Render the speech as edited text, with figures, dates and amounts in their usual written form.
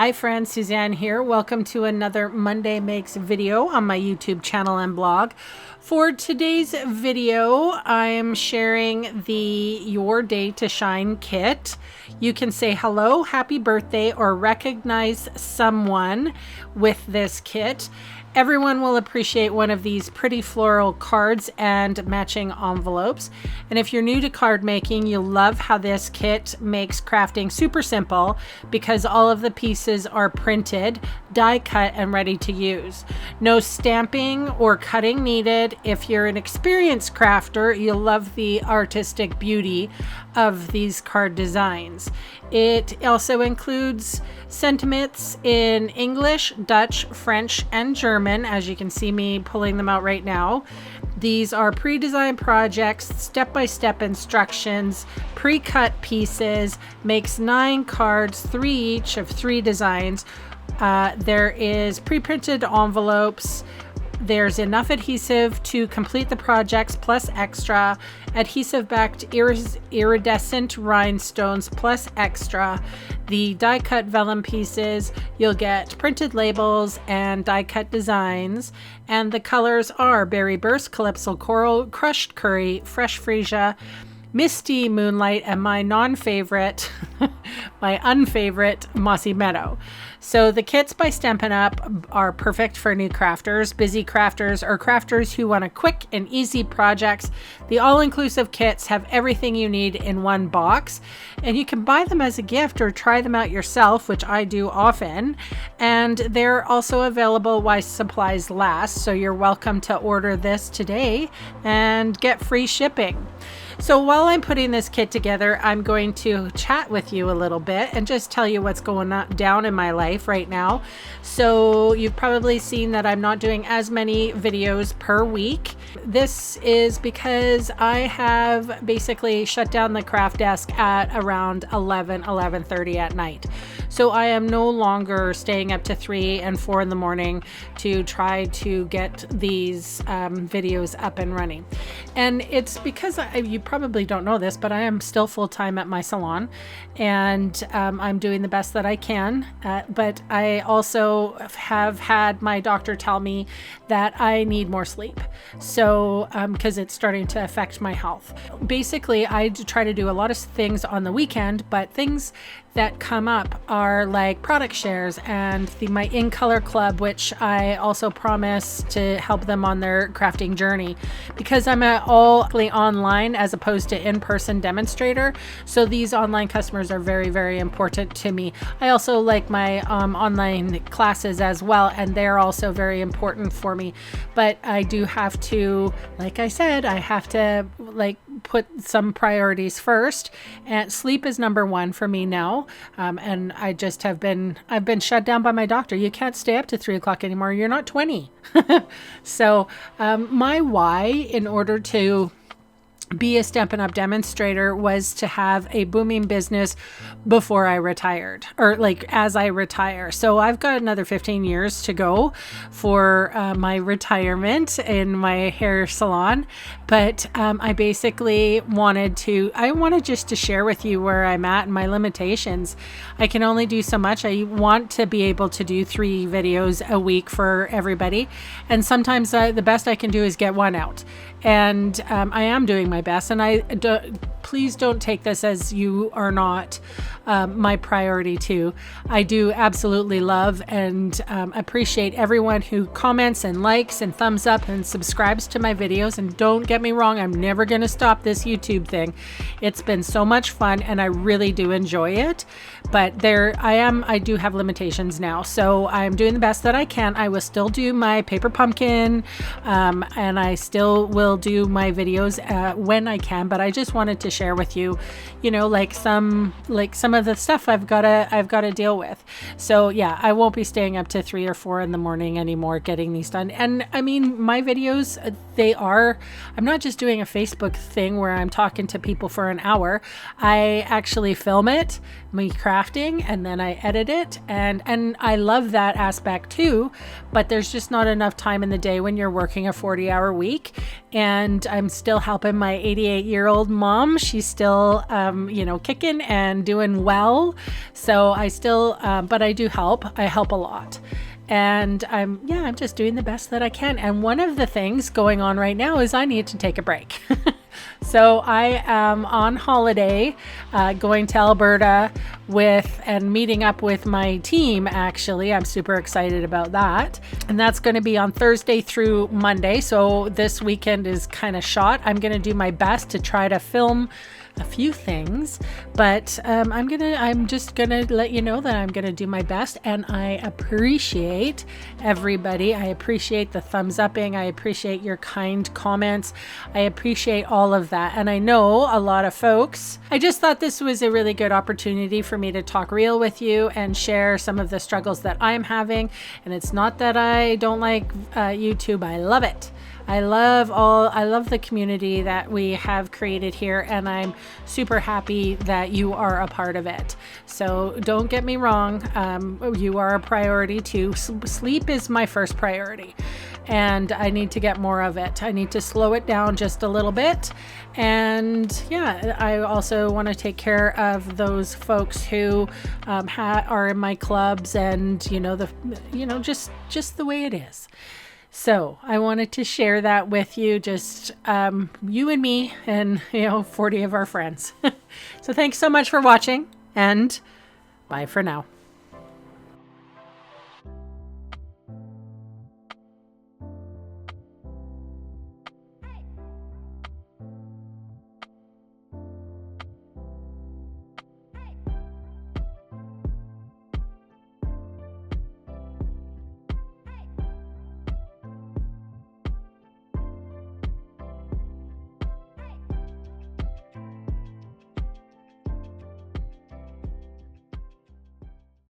Hi friends, Suzanne here. Welcome to another Monday Makes video on my YouTube channel and blog. For today's video, I am sharing the Your Day to Shine kit. You can say hello, happy birthday, or recognize someone with this kit. Everyone will appreciate one of these pretty floral cards and matching envelopes. And if you're new to card making, you'll love how this kit makes crafting super simple because all of the pieces are printed, die cut, and ready to use. No stamping or cutting needed. If you're an experienced crafter, you'll love the artistic beauty of these card designs. It also includes sentiments in English, Dutch, French, and German, as you can see me pulling them out right now. These are pre-designed projects, step-by-step instructions, pre-cut pieces, makes 9 cards, 3 each of 3 designs. There is pre-printed envelopes. There's enough adhesive to complete the projects plus extra, adhesive backed iridescent rhinestones plus extra, the die cut vellum pieces. You'll get printed labels and die cut designs, and the colors are berry burst, calypso coral, crushed curry, fresh freesia, misty moonlight, and my non-favorite, my unfavorite, mossy meadow. So the kits by Stampin Up are perfect for new crafters, busy crafters, or crafters who want a quick and easy projects. The all-inclusive kits have everything you need in one box, and you can buy them as a gift or try them out yourself, which I do often. And they're also available while supplies last, so you're welcome to order this today and get free shipping. So while I'm putting this kit together, I'm going to chat with you a little bit and just tell you what's going down in my life right now. So you've probably seen that I'm not doing as many videos per week. This is because I have basically shut down the craft desk at around 11:30 at night. So I am no longer staying up to 3 and 4 in the morning to try to get these videos up and running. And it's because you probably don't know this, but I am still full-time at my salon, and I'm doing the best that I can. But I also have had my doctor tell me that I need more sleep. So because it's starting to affect my health. Basically, I try to do a lot of things on the weekend, but things that come up are like product shares and my In Color Club, which I also promise to help them on their crafting journey because I'm all online as opposed to in-person demonstrator. So these online customers are very, very important to me. I also like my online classes as well, and they're also very important for me. But I do have to, like I said, I have to put some priorities first, and sleep is number 1 for me now. And I just I've been shut down by my doctor. You can't stay up to 3 o'clock anymore. You're not 20. So my why in order to be a Stampin' Up demonstrator was to have a booming business before I retired, or as I retire. So I've got another 15 years to go for my retirement in my hair salon. But I basically wanted just to share with you where I'm at and my limitations. I can only do so much. I want to be able to do 3 videos a week for everybody. And sometimes the best I can do is get 1 out. And I am doing my best, and please don't take this as you are not my priority too. I do absolutely love and appreciate everyone who comments and likes and thumbs up and subscribes to my videos. And don't get me wrong, I'm never going to stop this YouTube thing. It's been so much fun and I really do enjoy it. But I do have limitations now. So I'm doing the best that I can. I will still do my paper pumpkin and I still will do my videos when I can, but I just wanted to share with you, some of the stuff I've got to deal with. So yeah, I won't be staying up to 3 or 4 in the morning anymore getting these done. And I mean, my videos, I'm not just doing a Facebook thing where I'm talking to people for an hour. I actually film it, me crafting, and then I edit it, and I love that aspect too. But there's just not enough time in the day when you're working a 40-hour week and I'm still helping my 88-year-old mom. She's still, kicking and doing well. So I still, but I do help. I help a lot. And I'm just doing the best that I can. And one of the things going on right now is I need to take a break. So I am on holiday, going to Alberta and meeting up with my team, actually. I'm super excited about that. And that's going to be on Thursday through Monday. So this weekend is kind of shot. I'm going to do my best to try to film a few things, but I'm just gonna let you know that I'm gonna do my best, and I appreciate everybody. I appreciate the thumbs upping. I appreciate your kind comments. I appreciate all of that, and I know a lot of folks. I just thought this was a really good opportunity for me to talk real with you and share some of the struggles that I'm having. And it's not that I don't like YouTube. I love it. I love the community that we have created here, and I'm super happy that you are a part of it. So don't get me wrong, you are a priority too. Sleep is my first priority, and I need to get more of it. I need to slow it down just a little bit. And I also want to take care of those folks who are in my clubs, and just the way it is. So I wanted to share that with you, just you and me and 40 of our friends. So thanks so much for watching, and bye for now.